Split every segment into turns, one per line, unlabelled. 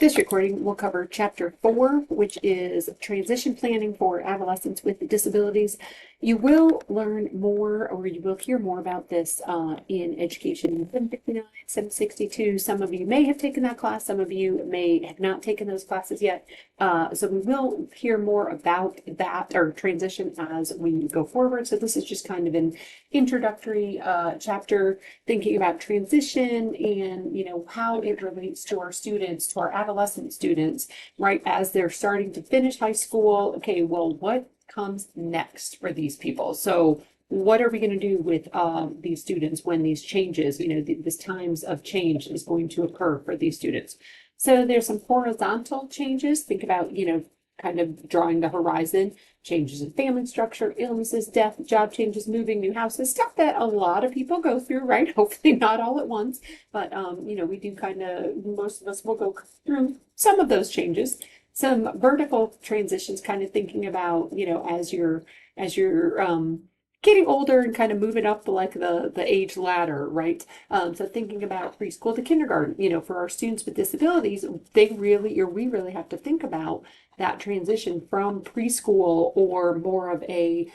This recording will cover Chapter 4, which is Transition Planning for Adolescents with Disabilities. You will learn more, or you will hear more about this in Education 759, 762. Some of you may have taken that class, some of you may have not taken those classes yet. So we will hear more about that, or transition, as we go forward. So this is just kind of an introductory chapter, thinking about transition and how it relates to our students, to our adolescent students, right, as they're starting to finish high school. Okay, well, what comes next for these people? So what are we going to do with these students when these changes, this times of change is going to occur for these students? So there's some horizontal changes. Think about, kind of drawing the horizon, changes in family structure, illnesses, death, job changes, moving, new houses, stuff that a lot of people go through, right? Hopefully not all at once, but we do kind of, most of us will go through some of those changes. Some vertical transitions, kind of thinking about, as you're getting older and kind of moving up like the age ladder, right? So thinking about preschool to kindergarten, for our students with disabilities, we really have to think about that transition from preschool or more of a,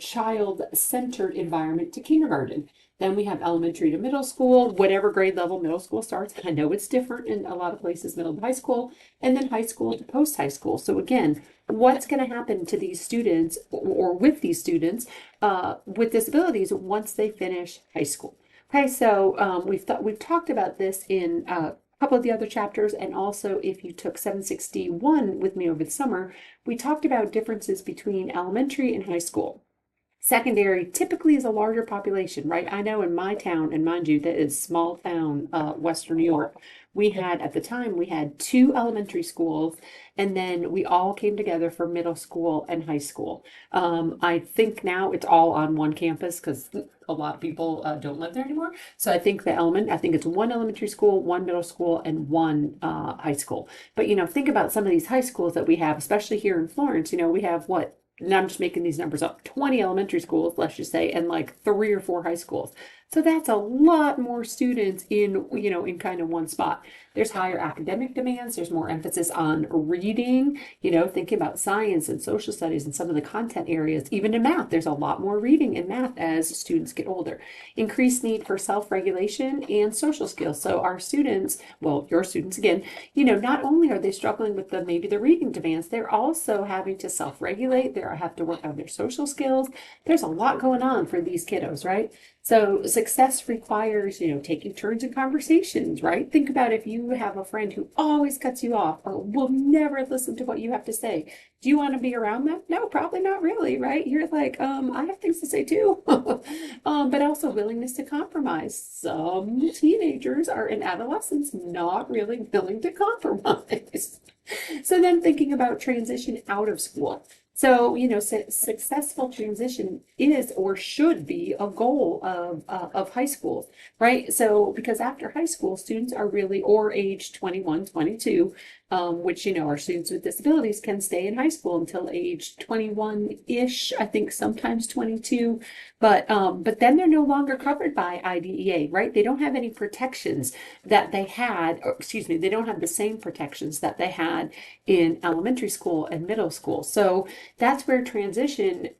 child-centered environment to kindergarten. Then we have elementary to middle school, whatever grade level middle school starts. I know it's different in a lot of places, middle to high school, and then high school to post-high school. So again, what's going to happen to these students or with these students with disabilities once they finish high school? Okay, so we've talked about this in a couple of the other chapters, and also if you took 761 with me over the summer, we talked about differences between elementary and high school. Secondary typically is a larger population, right? I know in my town, and mind you, that is small town, Western New York, at the time, we had 2 elementary schools, and then we all came together for middle school and high school. I think now it's all on one campus because a lot of people don't live there anymore. So I think it's 1 elementary school, 1 middle school, and 1 high school. But, think about some of these high schools that we have, especially here in Florence. We have what? Now I'm just making these numbers up, 20 elementary schools, let's just say, and like 3 or 4 high schools. So that's a lot more students in kind of one spot. There's higher academic demands. There's more emphasis on reading, thinking about science and social studies and some of the content areas. Even in math, there's a lot more reading in math as students get older. Increased need for self-regulation and social skills. So our students, well, your students again, not only are they struggling with maybe the reading demands, they're also having to self-regulate. They have to work on their social skills. There's a lot going on for these kiddos, right? So success requires, taking turns in conversations, right? Think about if you have a friend who always cuts you off or will never listen to what you have to say. Do you want to be around them? No, probably not really, right? You're like, I have things to say too. But also willingness to compromise. Some teenagers are in adolescence not really willing to compromise. So then thinking about transition out of school. So, successful transition is or should be a goal of high schools, right? So, because after high school, students are really, or age 21, 22, which, our students with disabilities can stay in high school until age 21-ish, I think sometimes 22, but then they're no longer covered by IDEA, right? They don't have any protections that they had, or excuse me, they don't have the same protections that they had in elementary school and middle school. So that's where transition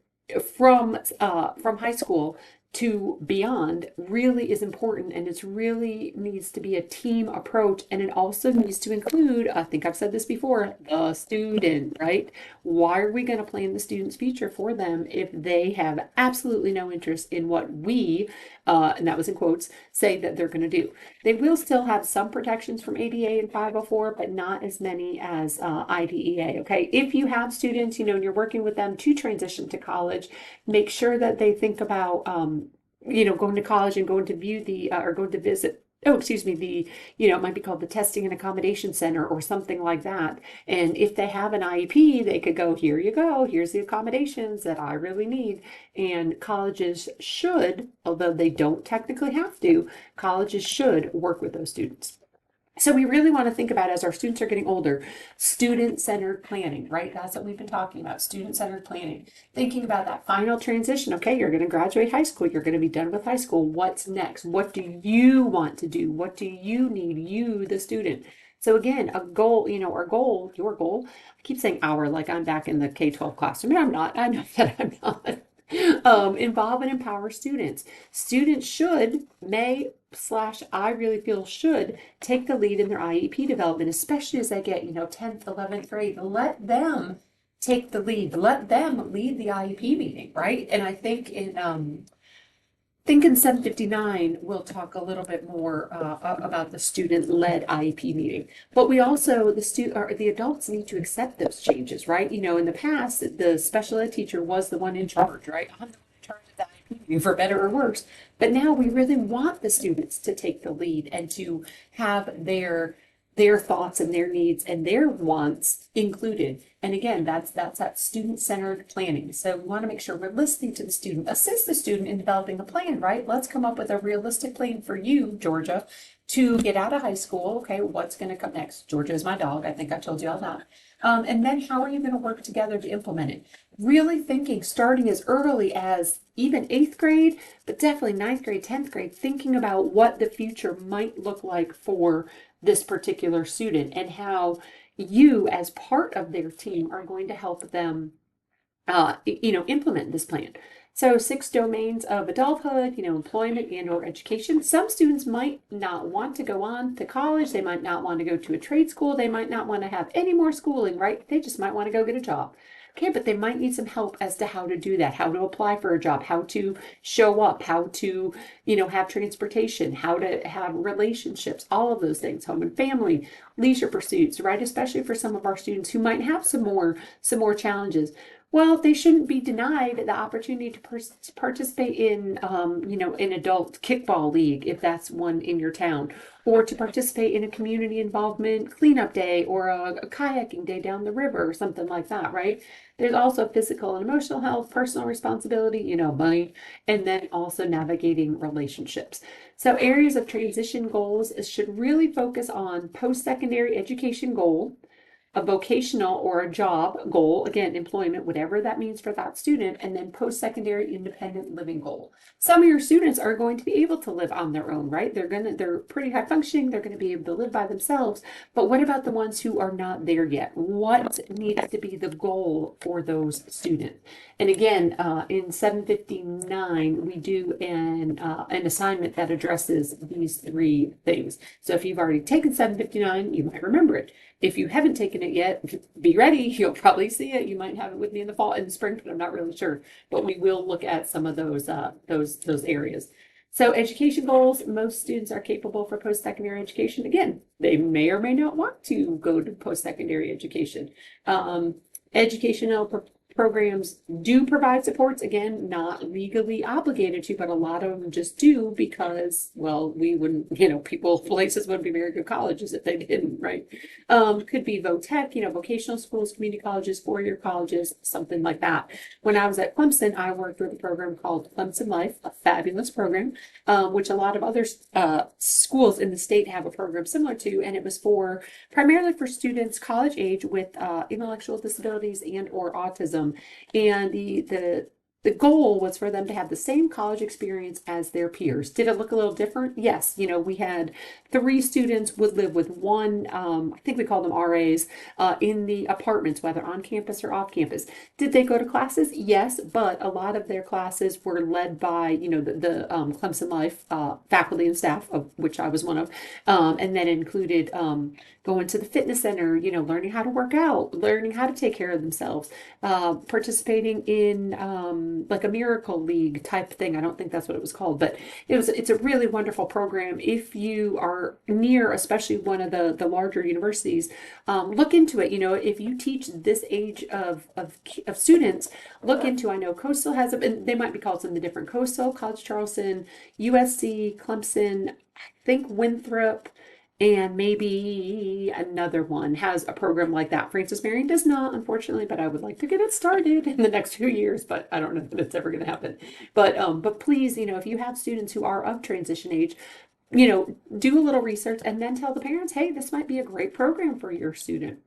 from high school to beyond really is important, and it's really needs to be a team approach, and it also needs to include, I think I've said this before, the student, right? Why are we going to plan the student's future for them if they have absolutely no interest in what we, and that was in quotes, say that they're going to do? They will still have some protections from ADA and 504, but not as many as IDEA, okay? If you have students, and you're working with them to transition to college, make sure that they think about going to college and going to view or going to visit, it might be called the Testing and Accommodation Center or something like that. And if they have an IEP, they could go, here you go, here's the accommodations that I really need. And colleges should, although they don't technically have to, colleges should work with those students. So we really want to think about, as our students are getting older, student-centered planning, right? That's what we've been talking about, student-centered planning. Thinking about that final transition. Okay, you're going to graduate high school. You're going to be done with high school. What's next? What do you want to do? What do you need, you, the student? So again, a goal, our goal, your goal, I keep saying our, like I'm back in the K-12 classroom. I'm not. I know that I'm not. Involve and empower students. Students should, may, slash, I really feel should take the lead in their IEP development, especially as they get, 10th, 11th grade. Let them take the lead. Let them lead the IEP meeting, right? And I think in 759 we'll talk a little bit more about the student-led IEP meeting. But we also the adults need to accept those changes, right? In the past, the special ed teacher was the one in charge, right? I'm the one in charge of the IEP meeting, for better or worse. But now we really want the students to take the lead and to have their thoughts and their needs and their wants included. And again, that's that student-centered planning. So we want to make sure we're listening to the student, assist the student in developing a plan, right? Let's come up with a realistic plan for you, Georgia, to get out of high school. Okay, what's going to come next? Georgia is my dog. I think I told you all that. And then how are you going to work together to implement it? Really thinking, starting as early as even 8th grade, but definitely 9th grade, 10th grade, thinking about what the future might look like for this particular student and how you as part of their team are going to help them implement this plan. So 6 domains of adulthood, employment and or education. Some students might not want to go on to college. They might not want to go to a trade school. They might not want to have any more schooling, right? They just might want to go get a job. Okay, but they might need some help as to how to do that, how to apply for a job, how to show up, how to, have transportation, how to have relationships, all of those things, home and family, leisure pursuits, right? Especially for some of our students who might have some more challenges. Well, they shouldn't be denied the opportunity to participate in, an adult kickball league, if that's one in your town, or to participate in a community involvement cleanup day or a kayaking day down the river or something like that, right? There's also physical and emotional health, personal responsibility, money, and then also navigating relationships. So areas of transition goals should really focus on post-secondary education goal, a vocational or a job goal, again, employment, whatever that means for that student, and then post-secondary independent living goal. Some of your students are going to be able to live on their own, right? They're pretty high functioning, they're going to be able to live by themselves. But what about the ones who are not there yet? What needs to be the goal for those students? And again, in 759, we do an assignment that addresses these 3 things. So if you've already taken 759, you might remember it. If you haven't taken it yet, be ready. You'll probably see it. You might have it with me in the fall and the spring, but I'm not really sure. But we will look at some of those areas. So education goals, most students are capable for post-secondary education. Again, they may or may not want to go to post-secondary education. Educational programs do provide supports, again, not legally obligated to, but a lot of them just do because, well, we wouldn't, places wouldn't be very good colleges if they didn't, right? Could be VOTEC, vocational schools, community colleges, 4-year colleges, something like that. When I was at Clemson, I worked with a program called Clemson Life, a fabulous program, which a lot of other schools in the state have a program similar to, and it was primarily for students college age with intellectual disabilities and or autism. And the goal was for them to have the same college experience as their peers. Did it look a little different? Yes. We had 3 students would live with one, I think we called them RAs, in the apartments, whether on campus or off campus. Did they go to classes? Yes, but a lot of their classes were led by, the Clemson Life faculty and staff, of which I was one of, and then included going to the fitness center, learning how to work out, learning how to take care of themselves, participating in like a miracle league type thing. I don't think that's what it was called, but it's a really wonderful program. If you are near, especially one of the larger universities, look into it. If you teach this age of students, look into, I know Coastal has it, and they might be called something different. Coastal, College Charleston, USC, Clemson, I think Winthrop, and maybe another one has a program like that. Francis Marion does not, unfortunately, but I would like to get it started in the next few years, but I don't know if it's ever going to happen. But please, if you have students who are of transition age, do a little research and then tell the parents, hey, this might be a great program for your student.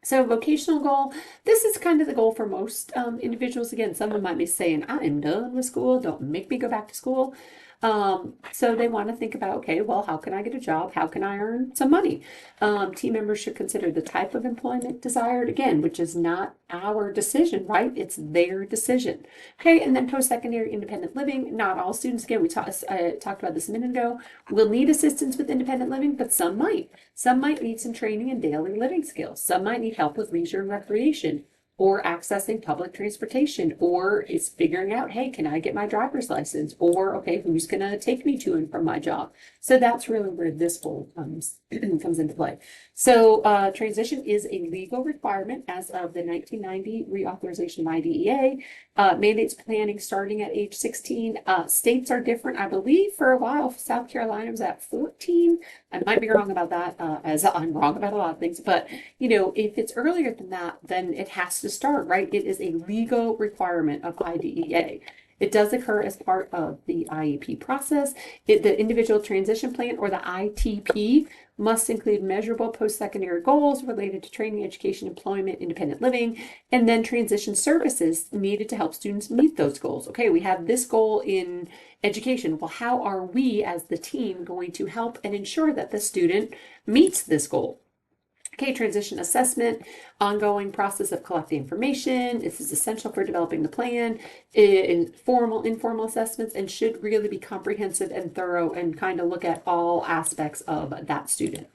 So vocational goal, this is kind of the goal for most individuals. Again, some of them might be saying, I am done with school. Don't make me go back to school. So they want to think about, okay, well, how can I get a job? How can I earn some money? Team members should consider the type of employment desired, again, which is not our decision, right? It's their decision. Okay, and then post-secondary independent living. Not all students, again, I talked about this a minute ago, will need assistance with independent living, but some might. Some might need some training in daily living skills. Some might need help with leisure and recreation, or accessing public transportation, or is figuring out, hey, can I get my driver's license? Or, okay, who's going to take me to and from my job? So that's really where this goal comes into play. So transition is a legal requirement as of the 1990 reauthorization of IDEA. Mandates planning starting at age 16. States are different. I believe for a while, South Carolina was at 14. I might be wrong about that, as I'm wrong about a lot of things, but if it's earlier than that, then it has to start, right? It is a legal requirement of IDEA. It does occur as part of the IEP process. The individual transition plan, or the ITP, must include measurable post-secondary goals related to training, education, employment, independent living, and then transition services needed to help students meet those goals. Okay, we have this goal in education. Well, how are we as the team going to help and ensure that the student meets this goal? Okay, transition assessment, ongoing process of collecting information. This is essential for developing the plan. In formal, informal assessments, and should really be comprehensive and thorough and kind of look at all aspects of that student.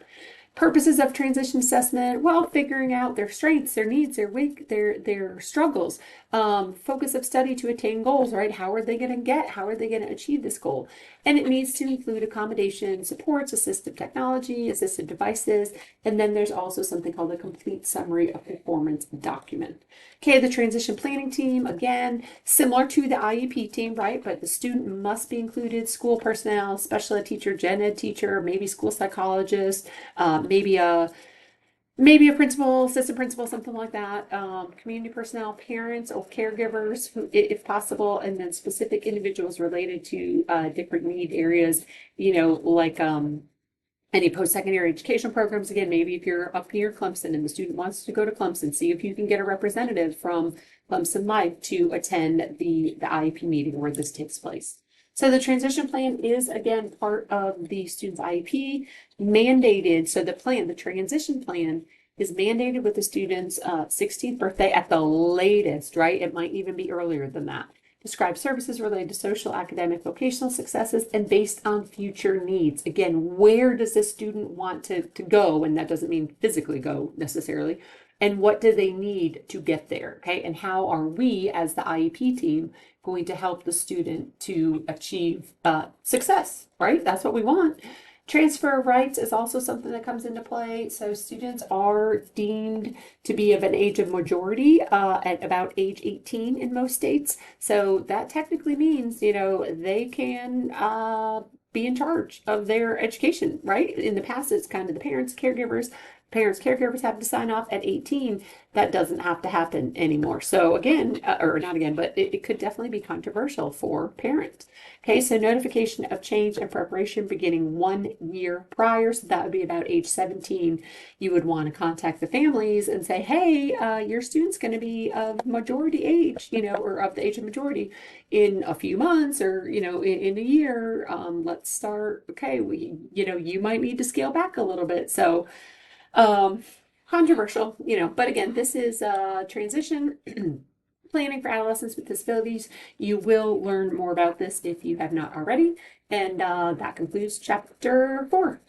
Purposes of transition assessment, well, figuring out their strengths, their needs, their struggles. Focus of study to attain goals, right? How are they going to achieve this goal? And it needs to include accommodation, supports, assistive technology, assistive devices, and then there's also something called a complete summary of performance document. Okay, the transition planning team, again, similar to the IEP team, right? But the student must be included, school personnel, special ed teacher, gen ed teacher, maybe school psychologist, maybe a principal, assistant principal, something like that, community personnel, parents or caregivers, who, if possible, and then specific individuals related to different need areas, like any post-secondary education programs. Again, maybe if you're up near Clemson and the student wants to go to Clemson, see if you can get a representative from Clemson Life to attend the IEP meeting where this takes place. So the transition plan is, again, part of the student's IEP, mandated. So the transition plan is mandated with the student's 16th birthday at the latest, right? It might even be earlier than that. Describe services related to social, academic, vocational successes, and based on future needs. Again, where does this student want to go? And that doesn't mean physically go necessarily. And what do they need to get there? Okay. And how are we as the IEP team going to help the student to achieve success, right? That's what we want. Transfer of rights is also something that comes into play. So students are deemed to be of an age of majority at about age 18 in most states. So that technically means, they can be in charge of their education, right? In the past, it's kind of the caregivers have to sign off at 18. That doesn't have to happen anymore. So again, or not again, but it could definitely be controversial for parents. Okay, so notification of change and preparation beginning 1 year prior. So that would be about age 17. You would want to contact the families and say, hey, your student's going to be of majority age, or of the age of majority in a few months, or, in a year. Let's start. Okay, you might need to scale back a little bit. So, controversial, but again, this is transition planning for adolescents with disabilities. You will learn more about this if you have not already. And that concludes chapter 4.